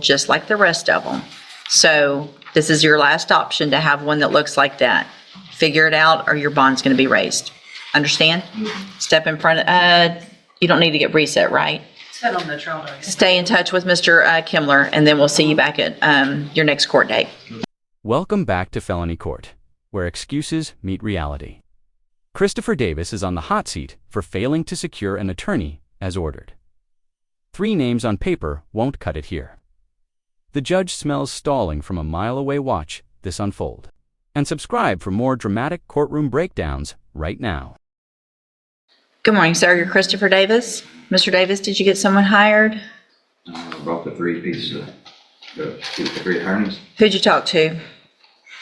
just like the rest of them. So this is your last option to have one that looks like that. Figure it out or your bond's going to be raised. Understand? Step in front of, you don't need to get reset, right? Sit on the trial document. Stay in touch with Mr. Kimler, and then we'll see you back at your next court date. Welcome back to Felony Court, where excuses meet reality. Christopher Davis is on the hot seat for failing to secure an attorney as ordered. 3 names on paper won't cut it here. The judge smells stalling from a mile-away. Watch this unfold. And subscribe for more dramatic courtroom breakdowns right now. Good morning, sir. You're Christopher Davis. Mr. Davis, did you get someone hired? I brought the 3 pieces of the 3 attorneys. Who'd you talk to?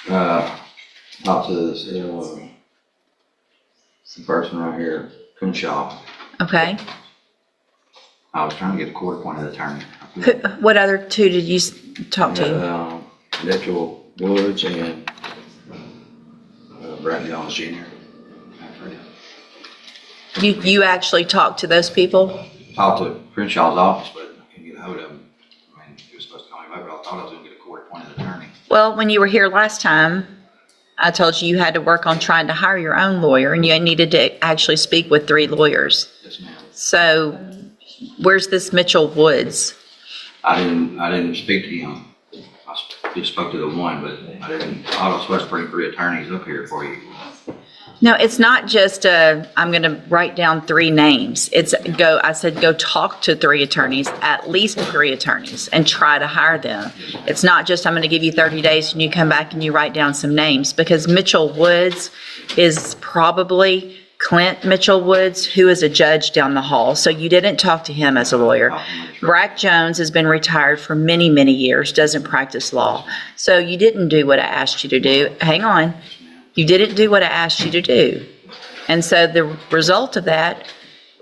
Talked to this the person right here, Crenshaw. Okay. I was trying to get a court-appointed attorney. What other 2 did you talk to? Mitchell Woods and Brad Jones Jr. You actually talked to those people? Talked to Crenshaw's office, but I couldn't get a hold of him. I mean, he was supposed to call me back, but I thought I was going to get a court-appointed attorney. Well, when you were here last time, I told you had to work on trying to hire your own lawyer, and you needed to actually speak with 3 lawyers. Yes, ma'am. So, where's this Mitchell Woods? I didn't speak to him. I just spoke to the one, but I was supposed to bring 3 attorneys up here for you. No, it's not just I'm going to write down 3 names. I said go talk to 3 attorneys, at least 3 attorneys, and try to hire them. It's not just I'm going to give you 30 days and you come back and you write down some names, because Mitchell Woods is probably Clint Mitchell Woods, who is a judge down the hall. So you didn't talk to him as a lawyer. Brack Jones has been retired for many, many years, doesn't practice law. So you didn't do what I asked you to do. Hang on. You didn't do what I asked you to do. And so the result of that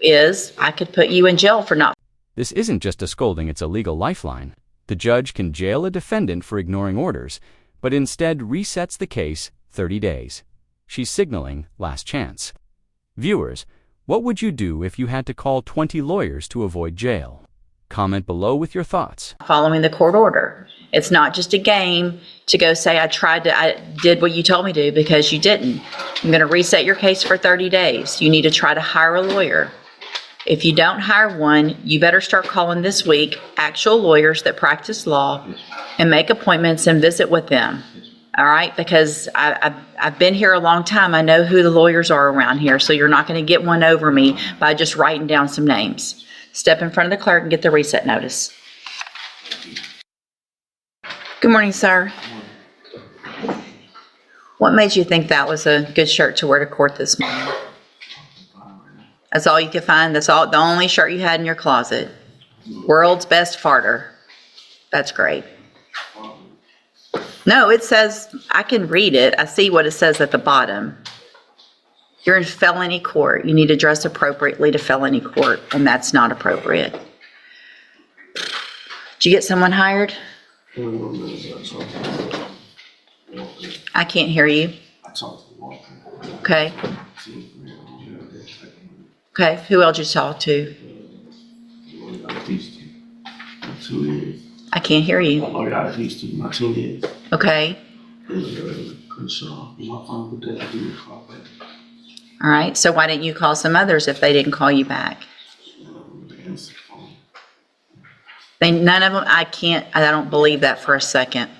is I could put you in jail for not. This isn't just a scolding, it's a legal lifeline. The judge can jail a defendant for ignoring orders, but instead resets the case 30 days. She's signaling last chance. Viewers, what would you do if you had to call 20 lawyers to avoid jail? Comment below with your thoughts. Following the court order. It's not just a game to go say I did what you told me to, because you didn't. I'm going to reset your case for 30 days. You need to try to hire a lawyer. If you don't hire one, you better start calling this week actual lawyers that practice law and make appointments and visit with them. All right? Because I've been here a long time. I know who the lawyers are around here, so you're not going to get one over me by just writing down some names. Step in front of the clerk and get the reset notice. Good morning, sir. What made you think that was a good shirt to wear to court this morning? That's all you could find? That's all, the only shirt you had in your closet? World's best farter. That's great. No, it says, I can read it. I see what it says at the bottom. You're in felony court. You need to dress appropriately to felony court, and that's not appropriate. Did you get someone hired? I can't hear you. Okay. Okay, who else you talk to? I can't hear you. Okay. All right, so why didn't you call some others if they didn't call you back? None of them, I don't believe that for a second.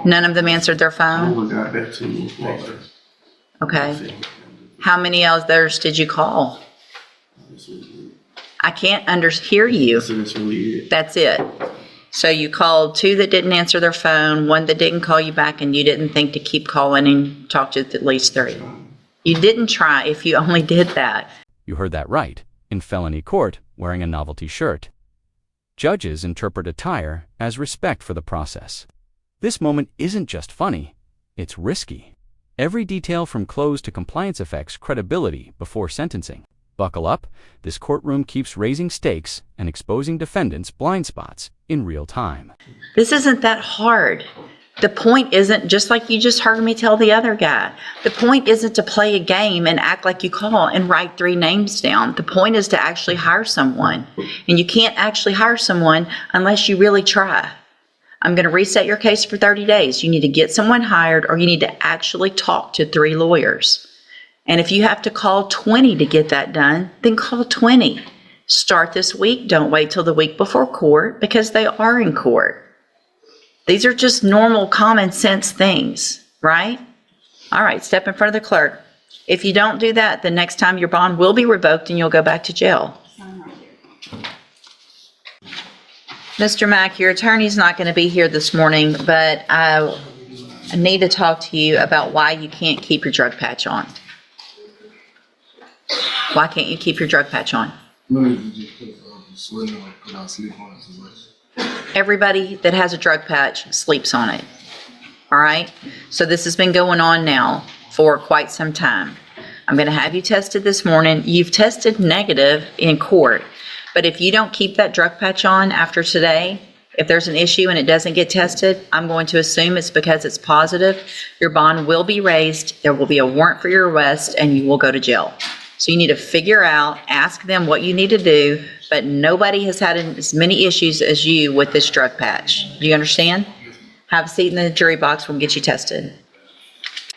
None of them answered their phone? Okay. How many others did you call? I can't hear you. That's it. So you called 2 that didn't answer their phone, 1 that didn't call you back, and you didn't think to keep calling and talk to at least 3. You didn't try if you only did that. You heard that right. In felony court, wearing a novelty shirt. Judges interpret attire as respect for the process. This moment isn't just funny, it's risky. Every detail from close to compliance affects credibility before sentencing. Buckle up, this courtroom keeps raising stakes and exposing defendants' blind spots in real time. This isn't that hard. The point isn't, just like you just heard me tell the other guy, the point isn't to play a game and act like you call and write 3 names down. The point is to actually hire someone. And you can't actually hire someone unless you really try. I'm going to reset your case for 30 days. You need to get someone hired, or you need to actually talk to 3 lawyers. And if you have to call 20 to get that done, then call 20. Start this week. Don't wait till the week before court, because they are in court. These are just normal common sense things, right? All right, step in front of the clerk. If you don't do that, the next time your bond will be revoked and you'll go back to jail. Mr. Mack, your attorney's not going to be here this morning, but I need to talk to you about why you can't keep your drug patch on. Why can't you keep your drug patch on? Everybody that has a drug patch sleeps on it. All right? So this has been going on now for quite some time. I'm going to have you tested this morning. You've tested negative in court, but if you don't keep that drug patch on after today, if there's an issue and it doesn't get tested, I'm going to assume it's because it's positive. Your bond will be raised. There will be a warrant for your arrest, and you will go to jail. So you need to figure out, ask them what you need to do, but nobody has had as many issues as you with this drug patch. Do you understand? Have a seat in the jury box. We'll get you tested.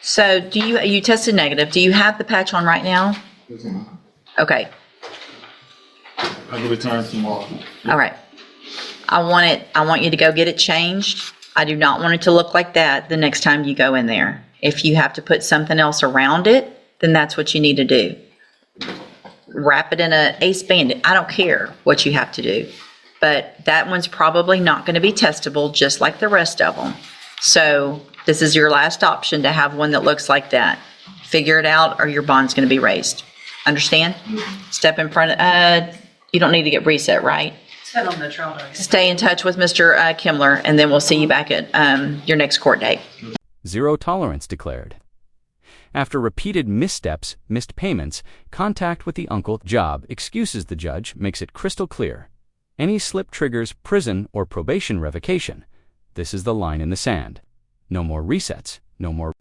So you tested negative. Do you have the patch on right now? Okay. I can return tomorrow. All right. I want you to go get it changed. I do not want it to look like that the next time you go in there. If you have to put something else around it, then that's what you need to do. Wrap it in a ace bandit. I don't care what you have to do, but that one's probably not going to be testable, just like the rest of them. So this is your last option to have one that looks like that. Figure it out, or your bond's going to be raised. Understand? Step in front of, you don't need to get reset, right? Stay in touch with Mr. Kimler, and then we'll see you back at your next court date. Zero tolerance declared. After repeated missteps, missed payments, contact with the uncle job excuses the judge makes it crystal clear. Any slip triggers prison or probation revocation. This is the line in the sand. No more resets, no more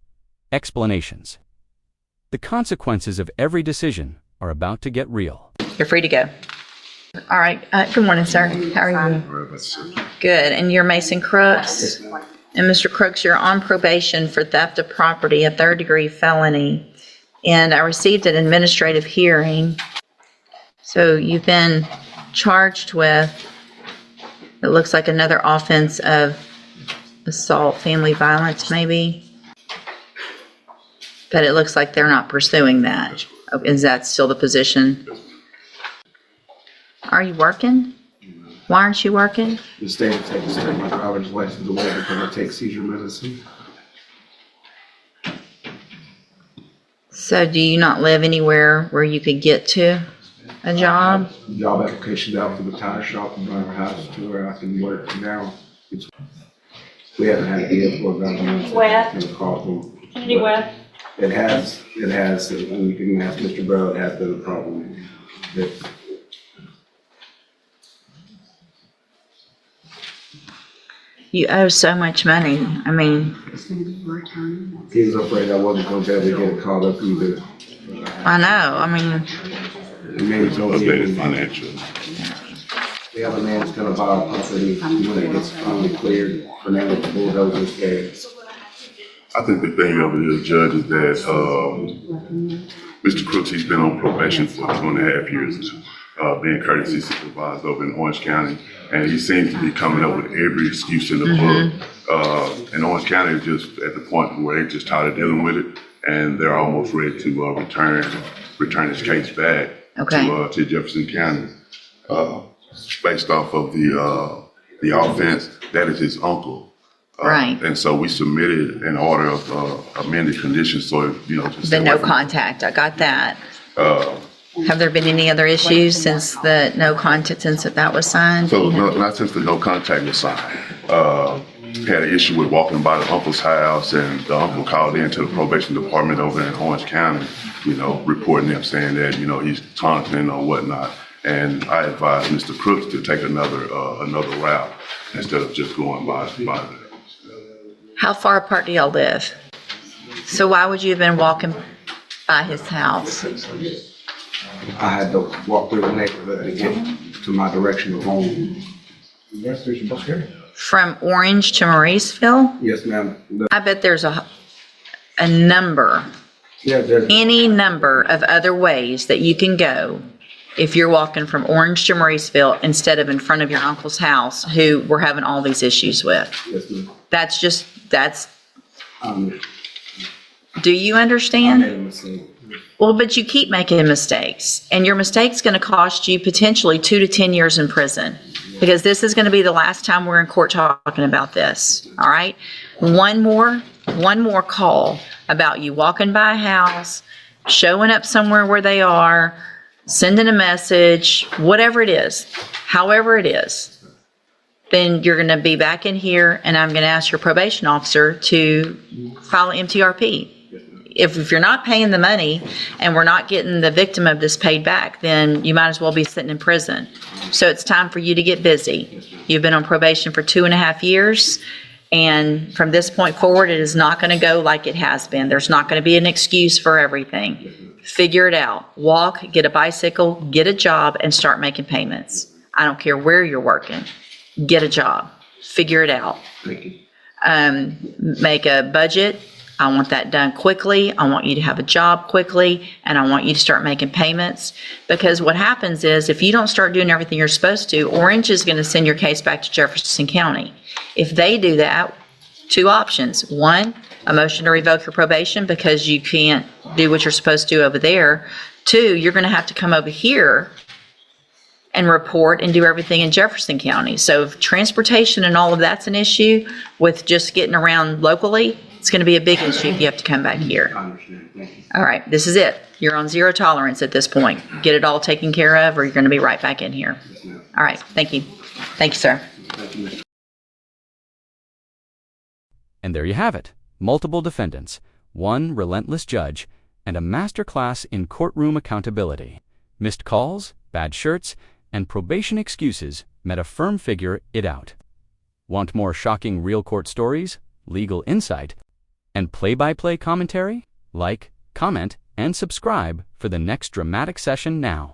explanations. The consequences of every decision are about to get real. You're free to go. All right. Good morning, sir. How are you? Good. And you're Mason Crooks? And Mr. Crooks, you're on probation for theft of property, a 3rd-degree felony. And I received an administrative hearing. So you've been charged with, it looks like, another offense of assault, family violence maybe. But it looks like they're not pursuing that. Is that still the position? Are you working? Why aren't you working? The state of Texas took my driver's license away because I take seizure medicine. So do you not live anywhere where you could get to a job? Job applications out to the tire shop and driver house to where I can work now. We haven't had a vehicle West. in Courtroom. Any West? It has, and you can ask Mr. Bro, it has been a problem. You owe so much money. I mean, He was afraid I wasn't going to be able to get it caught up either. I know. I mean, And maybe told me Updated financial. the other man's going to buy our property when it gets finally cleared for now to bulldoze his case. I think the thing of it is, Judge, is that Mr. Crooks, he's been on probation for 2.5 years now, being courtesy supervised over in Orange County, and he seems to be coming up with every excuse in the book. And Orange County is just at the point where they're just tired of dealing with it, and they're almost ready to return his case back to Jefferson County, based off of the offense. That is his uncle. right. And so we submitted an order of amended conditions, so, you know, just The no contact. I got that. Have there been any other issues since the no contact, since that was signed? So not since the no contact was signed. Had an issue with walking by the uncle's house, and the uncle called into the probation department over in Orange County, you know, reporting them, saying that, you know, he's taunting or whatnot. And I advised Mr. Crooks to take another route instead of just going by the How far apart do y'all live? So why would you have been walking by his house? I had to walk through the neighborhood to get to my direction of home. From Orange to Mauriceville? Yes, ma'am. I bet there's a number, Yeah, there's, any number of other ways that you can go if you're walking from Orange to Mauriceville instead of in front of your uncle's house who we're having all these issues with. yes, ma'am. That's, Um, do you I understand? made a mistake. Well, but you keep making mistakes, and your mistake's going to cost you potentially 2 to 10 years in prison, because this is going to be the last time we're in court talking about this, all right? One more call about you walking by a house, showing up somewhere where they are, sending a message, whatever it is, however it is, then you're going to be back in here, and I'm going to ask your probation officer to file an MTRP. If you're not paying the money and we're not getting the victim of this paid back, then you might as well be sitting in prison. So it's time for you to get busy. You've been on probation for 2.5 years, and from this point forward, it is not going to go like it has been. There's not going to be an excuse for everything. Figure it out. Walk, get a bicycle, get a job, and start making payments. I don't care where you're working. Get a job. Figure it out. Thank you. Make a budget. I want that done quickly. I want you to have a job quickly, and I want you to start making payments, because what happens is if you don't start doing everything you're supposed to, Orange is going to send your case back to Jefferson County. If they do that, 2 options. 1, a motion to revoke your probation because you can't do what you're supposed to over there. 2, you're going to have to come over here and report and do everything in Jefferson County. So if transportation and all of that's an issue with just getting around locally, it's going to be a big issue if you have to come back here. I understand. Thank you. All right, this is it. You're on 0 tolerance at this point. Get it all taken care of, or you're going to be right back in here. Yes, ma'am. All right, thank you. Thank you, sir. Thank you, Mr. And there you have it. Multiple defendants, one relentless judge, and a masterclass in courtroom accountability. Missed calls, bad shirts, and probation excuses met a firm figure it out. Want more shocking real court stories, legal insight, and play-by-play commentary? Like, comment, and subscribe for the next dramatic session now.